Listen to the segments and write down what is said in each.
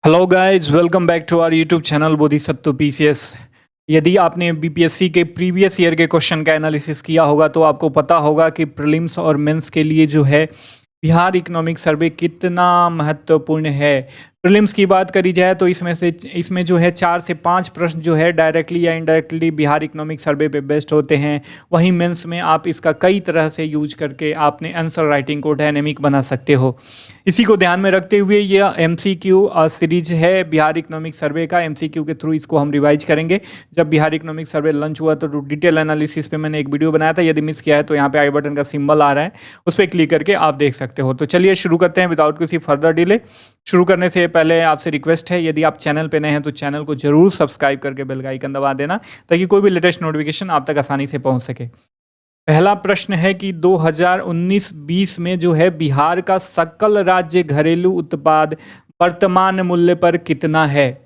Hello guys, welcome back to our YouTube channel Bodhisattva PCS. यदि आपने BPSC के previous year के क्वेश्चन का एनालिसिस किया होगा तो आपको पता होगा कि प्रीलिम्स और मेंस के लिए जो है बिहार इकोनॉमिक सर्वे कितना महत्वपूर्ण है। प्रीलिम्स की बात करी जाए तो इसमें जो है 4 से 5 प्रश्न जो है डायरेक्टली या इनडायरेक्टली बिहार इकोनॉमिक सर्वे पे बेस्ड होते हैं। वहीं मेंस में आप इसका कई तरह से यूज करके आपने आंसर राइटिंग को डायनेमिक बना सकते हो। इसी को ध्यान में रखते हुए यह एमसीक्यू सीरीज है बिहार इकोनॉमिक सर्वे का। एमसीक्यू के थ्रू इसको हम रिवाइज करेंगे। जब बिहार इकोनॉमिक सर्वे लॉन्च हुआ तो डिटेल एनालिसिस पे मैंने एक वीडियो बनाया था। यदि मिस किया है तो यहाँ पे आई बटन का सिंबल आ रहा है, उस पर क्लिक करके आप देख सकते हो। तो चलिए शुरू करते हैं विदाउट किसी फर्दर डिले। शुरू करने से पहले आपसे रिक्वेस्ट है, यदि आप चैनल पे नए हैं तो चैनल को जरूर सब्सक्राइब करके बेल का आइकन दबा देना ताकि कोई भी लेटेस्ट नोटिफिकेशन आप तक आसानी से पहुंच सके। पहला प्रश्न है कि 2019-20 में जो है बिहार का सकल राज्य घरेलू उत्पाद वर्तमान मूल्य पर कितना है।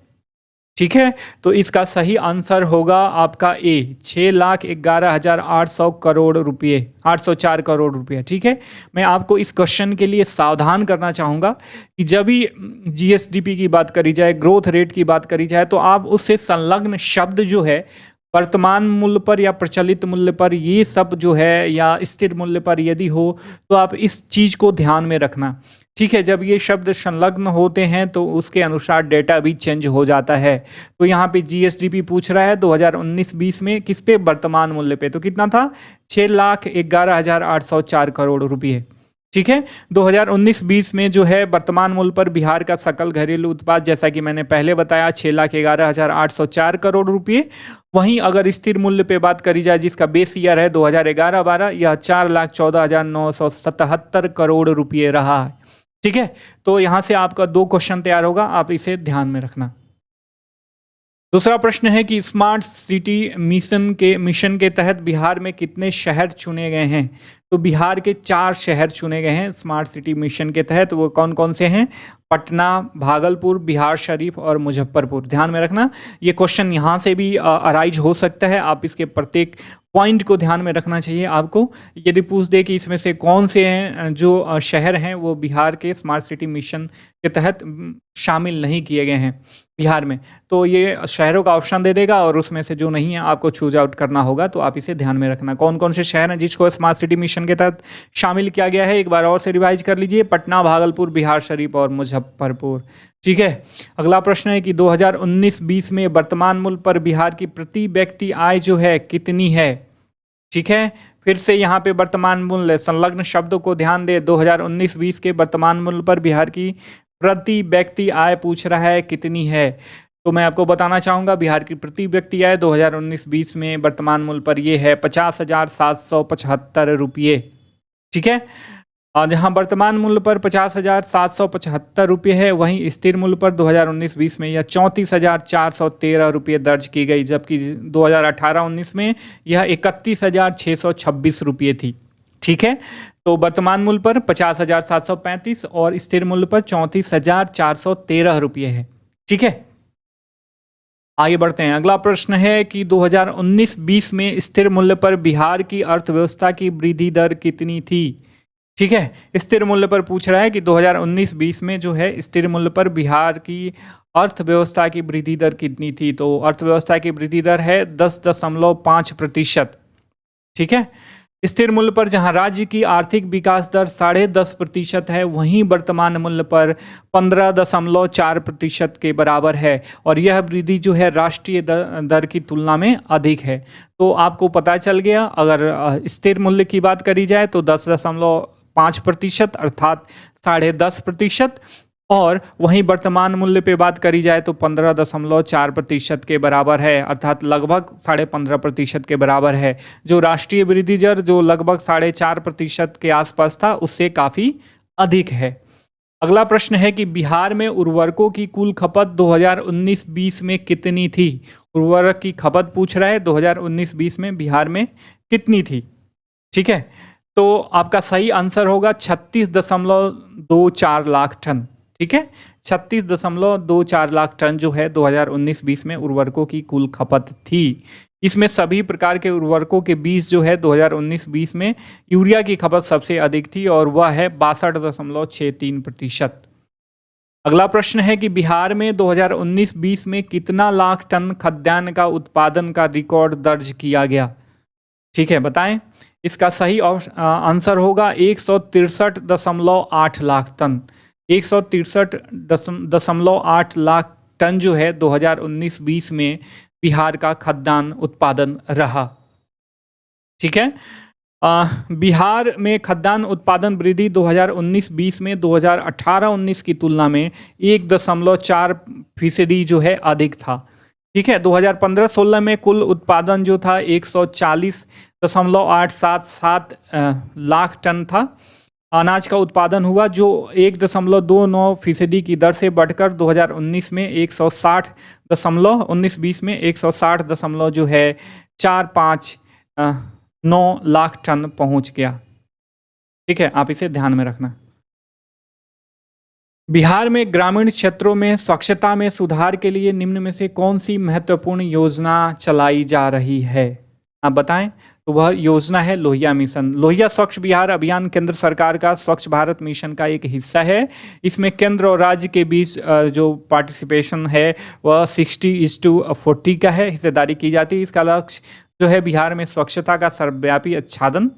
ठीक है, तो इसका सही आंसर होगा आपका ए, 6,11,800 करोड़ रुपये, 804 करोड़ रुपये। ठीक है, मैं आपको इस क्वेश्चन के लिए सावधान करना चाहूँगा कि जब भी जीएसडीपी की बात करी जाए, ग्रोथ रेट की बात करी जाए, तो आप उससे संलग्न शब्द जो है वर्तमान मूल्य पर या प्रचलित मूल्य पर, ये सब जो है या स्थिर मूल्य पर यदि हो तो आप इस चीज़ को ध्यान में रखना। ठीक है, जब ये शब्द संलग्न होते हैं तो उसके अनुसार डेटा भी चेंज हो जाता है। तो यहाँ पे जीएसडीपी पूछ रहा है 2019-20 में किस पे, वर्तमान मूल्य पे। तो कितना था, 6,11,804 करोड़ रुपये। ठीक है, 2019-20 में जो है वर्तमान मूल्य पर बिहार का सकल घरेलू उत्पाद, जैसा कि मैंने पहले बताया, 6,11,804 करोड़ रुपये। वहीं अगर स्थिर मूल्य पे बात करी जाए जिसका बेस ईयर है 2011-12, यह 4,14,977 करोड़ रुपये रहा है। ठीक है, तो यहाँ से आपका 2 क्वेश्चन तैयार होगा, आप इसे ध्यान में रखना। दूसरा प्रश्न है कि स्मार्ट सिटी मिशन के तहत बिहार में कितने शहर चुने गए हैं। तो बिहार के 4 शहर चुने गए हैं स्मार्ट सिटी मिशन के तहत। वो कौन कौन से हैं, पटना, भागलपुर, बिहार शरीफ और मुजफ्फरपुर। ध्यान में रखना, ये क्वेश्चन यहाँ से भी अराइज हो सकता है। आप इसके प्रत्येक पॉइंट को ध्यान में रखना चाहिए आपको। यदि पूछ दे कि इसमें से कौन से हैं जो शहर हैं वो बिहार के स्मार्ट सिटी मिशन के तहत शामिल नहीं किए गए हैं बिहार में, तो ये शहरों का ऑप्शन दे देगा और उसमें से जो नहीं है आपको चूज आउट करना होगा। तो आप इसे ध्यान में रखना, कौन कौन से शहर हैं जिसको स्मार्ट सिटी मिशन के तहत शामिल किया गया है। एक बार और से रिवाइज कर लीजिए, पटना, भागलपुर, बिहार शरीफ और मुजफ्फरपुर। ठीक है, अगला प्रश्न है कि 2019-20 में वर्तमान मूल्य पर बिहार की प्रति व्यक्ति आय जो है कितनी है। ठीक है, फिर से यहाँ पे वर्तमान मूल्य संलग्न शब्दों को ध्यान दे। 2019-20 के वर्तमान मूल्य पर बिहार की प्रति व्यक्ति आय पूछ रहा है कितनी है। तो मैं आपको बताना चाहूँगा बिहार की प्रति व्यक्ति आय 2019-20 में वर्तमान मूल्य पर ये है 50,775 रुपये। ठीक है, और जहाँ वर्तमान मूल्य पर 50,775 रुपये है, वहीं स्थिर मूल्य पर 2019-20 में यह 34,413 रुपये दर्ज की गई, जबकि 2018-19 में यह 31,626 रुपये थी। ठीक है, तो वर्तमान मूल्य पर 50,735 और स्थिर मूल्य पर 34,413 रुपये है। ठीक है, आगे बढ़ते हैं। अगला प्रश्न है कि 2019-20 में स्थिर मूल्य पर बिहार की अर्थव्यवस्था की वृद्धि दर कितनी थी। ठीक है, स्थिर मूल्य पर पूछ रहा है कि 2019-20 में जो है स्थिर मूल्य पर बिहार की अर्थव्यवस्था की वृद्धि दर कितनी थी। तो अर्थव्यवस्था की वृद्धि दर है 10.5%। ठीक है, स्थिर मूल्य पर जहां राज्य की आर्थिक विकास दर 10.5% है, वहीं वर्तमान मूल्य पर 15.4% के बराबर है और यह वृद्धि जो है राष्ट्रीय दर की तुलना में अधिक है। तो आपको पता चल गया, अगर स्थिर मूल्य की बात करी जाए तो 10.5% अर्थात 10.5%, और वहीं वर्तमान मूल्य पे बात करी जाए तो 15.4% के बराबर है, अर्थात लगभग 15.5% के बराबर है। जो राष्ट्रीय वृद्धि दर जो लगभग 4.5% के आसपास था, उससे काफ़ी अधिक है। अगला प्रश्न है कि बिहार में उर्वरकों की कुल खपत 2019-20 में कितनी थी। उर्वरक की खपत पूछ रहा है 2019-20 में बिहार में कितनी थी। ठीक है, तो आपका सही आंसर होगा 36.24 लाख टन। ठीक है, 36.24 लाख टन जो है 2019-20 में उर्वरकों की कुल खपत थी। इसमें सभी प्रकार के उर्वरकों के बीच जो है 2019-20 में यूरिया की खपत सबसे अधिक थी और वह है 62.63%। अगला प्रश्न है कि बिहार में 2019-20 में कितना लाख टन खाद्यान्न का उत्पादन का रिकॉर्ड दर्ज किया गया? ठीक है, बताएं। इसका सही आंसर होगा 163.8 लाख टन। 163.8 लाख टन जो है 2019-20 में बिहार का खाद्यान्न उत्पादन रहा। ठीक है, बिहार में खाद्यान्न उत्पादन वृद्धि 2019-20 में 2018-19 की तुलना में 1.4% जो है अधिक था। ठीक है, 2015-16 में कुल उत्पादन जो था 140.877 लाख टन था। अनाज का उत्पादन हुआ जो 1.29% की दर से बढ़कर 2019 में 160.19-20 में 160 जो है 459 लाख टन पहुंच गया। ठीक है, आप इसे ध्यान में रखना। बिहार में ग्रामीण क्षेत्रों में स्वच्छता में सुधार के लिए निम्न में से कौन सी महत्वपूर्ण योजना चलाई जा रही है? आप बताएं। तो वह योजना है लोहिया मिशन। लोहिया स्वच्छ बिहार अभियान केंद्र सरकार का स्वच्छ भारत मिशन का एक हिस्सा है। इसमें केंद्र और राज्य के बीच जो पार्टिसिपेशन है वह 60:40 का है, हिस्सेदारी की जाती है। इसका लक्ष्य जो है बिहार में स्वच्छता का सर्वव्यापी आच्छादन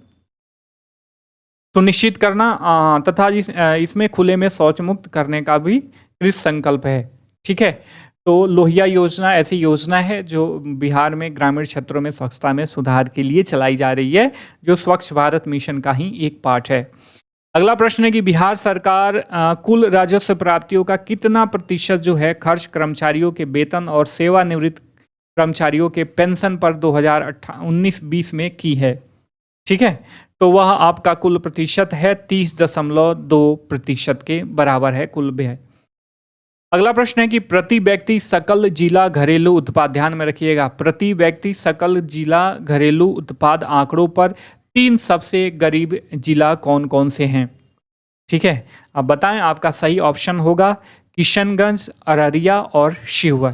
सुनिश्चित करना तथा इसमें खुले में शौच मुक्त करने का भी कृत संकल्प है। ठीक है, तो लोहिया योजना ऐसी योजना है जो बिहार में ग्रामीण क्षेत्रों में स्वच्छता में सुधार के लिए चलाई जा रही है, जो स्वच्छ भारत मिशन का ही एक पार्ट है। अगला प्रश्न है कि बिहार सरकार कुल राजस्व प्राप्तियों का कितना प्रतिशत जो है खर्च कर्मचारियों के वेतन और सेवानिवृत्त कर्मचारियों के पेंशन पर 2019-20 में की है? ठीक है, तो वह आपका कुल प्रतिशत है 30.2% के बराबर है कुल व्यय। अगला प्रश्न है कि प्रति व्यक्ति सकल जिला घरेलू उत्पाद, ध्यान में रखिएगा, प्रति व्यक्ति सकल जिला घरेलू उत्पाद आंकड़ों पर 3 सबसे गरीब जिला कौन कौन से हैं? ठीक है, अब बताएं। आपका सही ऑप्शन होगा किशनगंज, अररिया और शिवहर।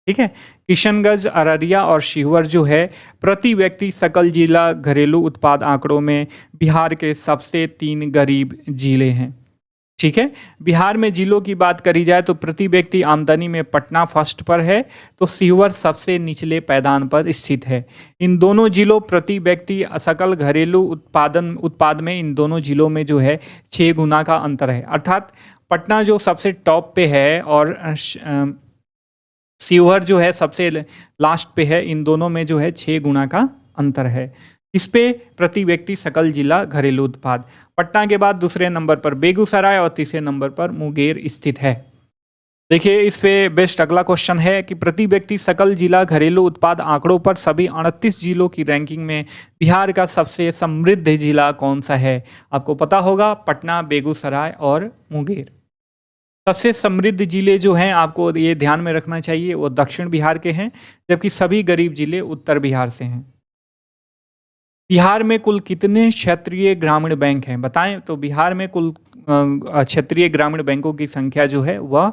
ठीक है, किशनगंज, अररिया और शिवहर जो है प्रति व्यक्ति सकल जिला घरेलू उत्पाद आंकड़ों में बिहार के सबसे 3 गरीब जिले हैं। ठीक है, बिहार में जिलों की बात करी जाए तो प्रति व्यक्ति आमदनी में पटना फर्स्ट पर है, तो शिवहर सबसे निचले पैदान पर स्थित है। इन दोनों जिलों प्रति व्यक्ति सकल घरेलू उत्पाद में इन दोनों जिलों में जो है 6 गुना का अंतर है। अर्थात पटना जो सबसे टॉप पे है और शिवहर जो है सबसे लास्ट पे है, इन दोनों में जो है 6 गुना का अंतर है। इस पे प्रति व्यक्ति सकल जिला घरेलू उत्पाद पटना के बाद दूसरे नंबर पर बेगूसराय और तीसरे नंबर पर मुंगेर स्थित है। देखिए, इस पे बेस्ट अगला क्वेश्चन है कि प्रति व्यक्ति सकल जिला घरेलू उत्पाद आंकड़ों पर सभी 38 जिलों की रैंकिंग में बिहार का सबसे समृद्ध जिला कौन सा है? आपको पता होगा, पटना, बेगूसराय और मुंगेर। सबसे समृद्ध जिले जो हैं आपको ये ध्यान में रखना चाहिए वो दक्षिण बिहार के हैं, जबकि सभी गरीब जिले उत्तर बिहार से हैं। बिहार में कुल कितने क्षेत्रीय ग्रामीण बैंक हैं? बताएं। तो बिहार में कुल क्षेत्रीय ग्रामीण बैंकों की संख्या जो है वह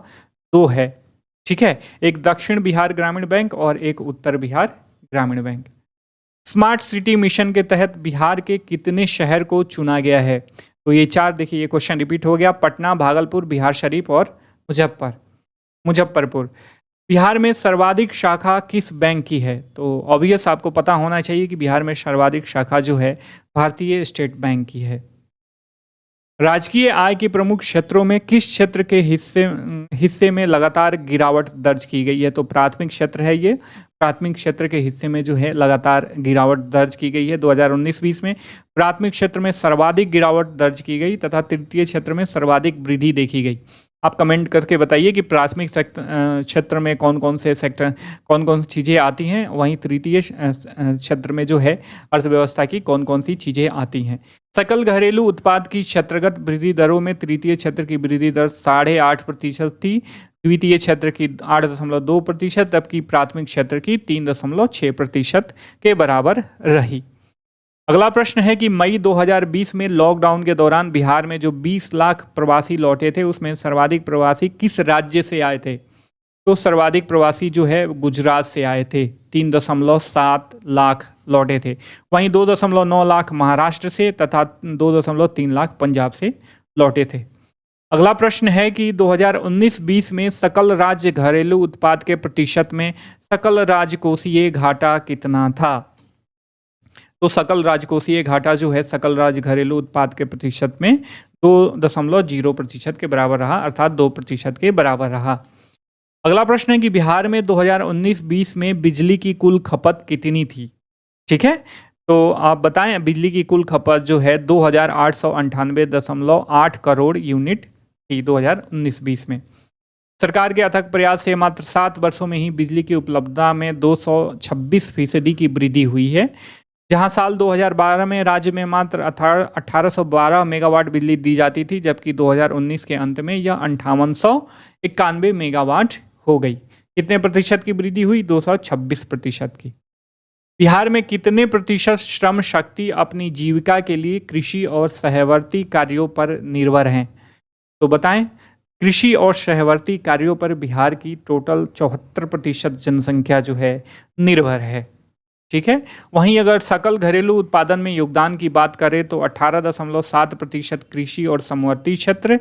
2 है। ठीक है, एक दक्षिण बिहार ग्रामीण बैंक और एक उत्तर बिहार ग्रामीण बैंक। स्मार्ट सिटी मिशन के तहत बिहार के कितने शहर को चुना गया है? तो ये 4, देखिए ये क्वेश्चन रिपीट हो गया, पटना, भागलपुर, बिहार शरीफ और मुजफ्फरपुर। बिहार में सर्वाधिक शाखा किस बैंक की है? तो ऑब्वियस आपको पता होना चाहिए कि बिहार में सर्वाधिक शाखा जो है भारतीय स्टेट बैंक की है। राजकीय आय के प्रमुख क्षेत्रों में किस क्षेत्र के हिस्से में लगातार गिरावट दर्ज की गई है? तो प्राथमिक क्षेत्र है ये। प्राथमिक क्षेत्र के हिस्से में जो है लगातार गिरावट दर्ज की गई है। 2019-20 में प्राथमिक क्षेत्र में सर्वाधिक गिरावट दर्ज की गई तथा तृतीय क्षेत्र में सर्वाधिक वृद्धि देखी गई। आप कमेंट करके बताइए कि प्राथमिक क्षेत्र में कौन कौन सी चीज़ें आती हैं, वहीं तृतीय क्षेत्र में जो है अर्थव्यवस्था की कौन कौन सी चीज़ें आती हैं। सकल घरेलू उत्पाद की क्षेत्रगत वृद्धि दरों में तृतीय क्षेत्र की वृद्धि दर 8.5% थी, द्वितीय क्षेत्र की 8.2%, जबकि प्राथमिक क्षेत्र की 3.6% के बराबर रही। अगला प्रश्न है कि मई 2020 में लॉकडाउन के दौरान बिहार में जो 20 लाख प्रवासी लौटे थे उसमें सर्वाधिक प्रवासी किस राज्य से आए थे? तो सर्वाधिक प्रवासी जो है गुजरात से आए थे, 3.7 लाख लौटे थे। वहीं 2.9 लाख महाराष्ट्र से तथा 2.3 लाख पंजाब से लौटे थे। अगला प्रश्न है कि 2019-20 में सकल राज्य घरेलू उत्पाद के प्रतिशत में सकल राजकोषीय घाटा कितना था? तो सकल राजकोषीय घाटा जो है सकल राज्य घरेलू उत्पाद के प्रतिशत में 2.0% के बराबर रहा, अर्थात 2% के बराबर रहा। अगला प्रश्न है कि बिहार में 2019-20 में बिजली की कुल खपत कितनी थी? ठीक है, तो आप बताएं बिजली की कुल खपत जो है 2898.8 करोड़ यूनिट थी 2019-20 में। सरकार के अथक प्रयास से मात्र 7 वर्षों में ही बिजली की उपलब्धता में 226% की वृद्धि हुई है, जहां साल 2012 में राज्य में मात्र 1812 मेगावाट बिजली दी जाती थी, जबकि 2019 के अंत में यह 5891 मेगावाट हो गई। कितने प्रतिशत की वृद्धि हुई? 226% की। बिहार में कितने प्रतिशत श्रम शक्ति अपनी जीविका के लिए कृषि और सहवर्ती कार्यों पर निर्भर हैं? तो बताएं, कृषि और सहवर्ती कार्यों पर बिहार की टोटल 74% जनसंख्या जो है निर्भर है। ठीक है, वहीं अगर सकल घरेलू उत्पादन में योगदान की बात करें तो 18.7% कृषि और समवर्ती क्षेत्र,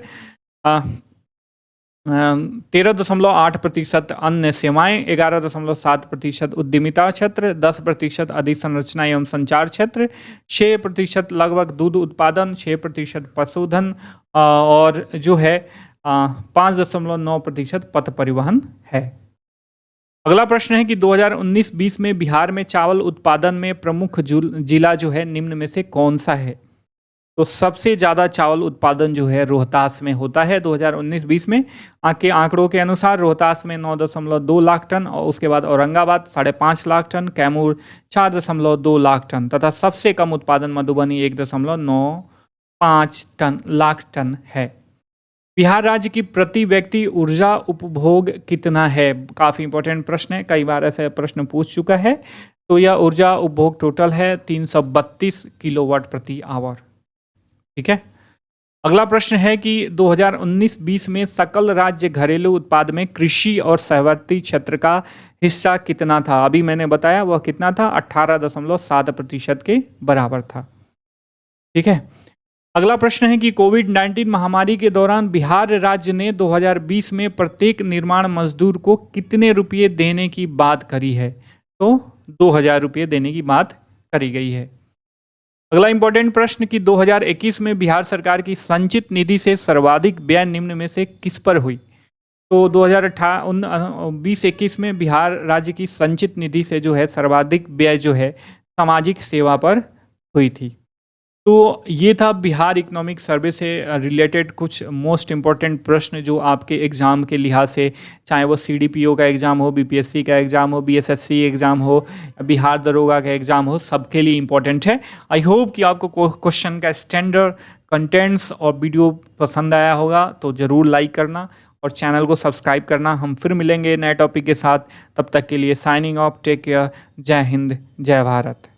13.8% अन्य सेवाएं, 11.7% उद्यमिता क्षेत्र, 10% अधिसंरचना एवं संचार क्षेत्र, 6% लगभग दूध उत्पादन, 6% पशुधन और जो है 5.9% पथ परिवहन है। अगला प्रश्न है कि 2019-20 में बिहार में चावल उत्पादन में प्रमुख जिला जो है निम्न में से कौन सा है? तो सबसे ज़्यादा चावल उत्पादन जो है रोहतास में होता है 2019-20 में। के आंकड़ों के अनुसार रोहतास में 9.2 लाख टन और उसके बाद औरंगाबाद 5.5 लाख टन, कैमूर 4.2 लाख टन तथा सबसे कम उत्पादन मधुबनी 1.95 लाख टन है। बिहार राज्य की प्रति व्यक्ति ऊर्जा उपभोग कितना है? काफ़ी इंपॉर्टेंट प्रश्न है, कई बार ऐसे प्रश्न पूछ चुका है। तो यह ऊर्जा उपभोग टोटल है 332 किलोवाट प्रति आवर। ठीक है, अगला प्रश्न है कि 2019-20 में सकल राज्य घरेलू उत्पाद में कृषि और सहवर्ती क्षेत्र का हिस्सा कितना था? अभी मैंने बताया वह कितना था, 18.7% के बराबर था। ठीक है, अगला प्रश्न है कि कोविड-19 महामारी के दौरान बिहार राज्य ने 2020 में प्रत्येक निर्माण मजदूर को कितने रुपये देने की बात करी है? तो 2000 रुपये देने की बात करी गई है। अगला इंपॉर्टेंट प्रश्न कि 2021 में बिहार सरकार की संचित निधि से सर्वाधिक व्यय निम्न में से किस पर हुई? तो 2020-21 में बिहार राज्य की संचित निधि से जो है सर्वाधिक व्यय जो है सामाजिक सेवा पर हुई थी। तो ये था बिहार इकोनॉमिक सर्वे से रिलेटेड कुछ मोस्ट इम्पॉर्टेंट प्रश्न जो आपके एग्ज़ाम के लिहाज से, चाहे वो CDPO का एग्ज़ाम हो, BPSC का एग्ज़ाम हो, BSSC एग्ज़ाम हो, बिहार दरोगा का एग्ज़ाम हो, सबके लिए इम्पॉर्टेंट है। आई होप कि आपको क्वेश्चन का स्टैंडर्ड, कंटेंट्स और वीडियो पसंद आया होगा, तो ज़रूर लाइक करना और चैनल को सब्सक्राइब करना। हम फिर मिलेंगे नए टॉपिक के साथ, तब तक के लिए साइनिंग ऑफ, टेक केयर, जय हिंद, जय भारत।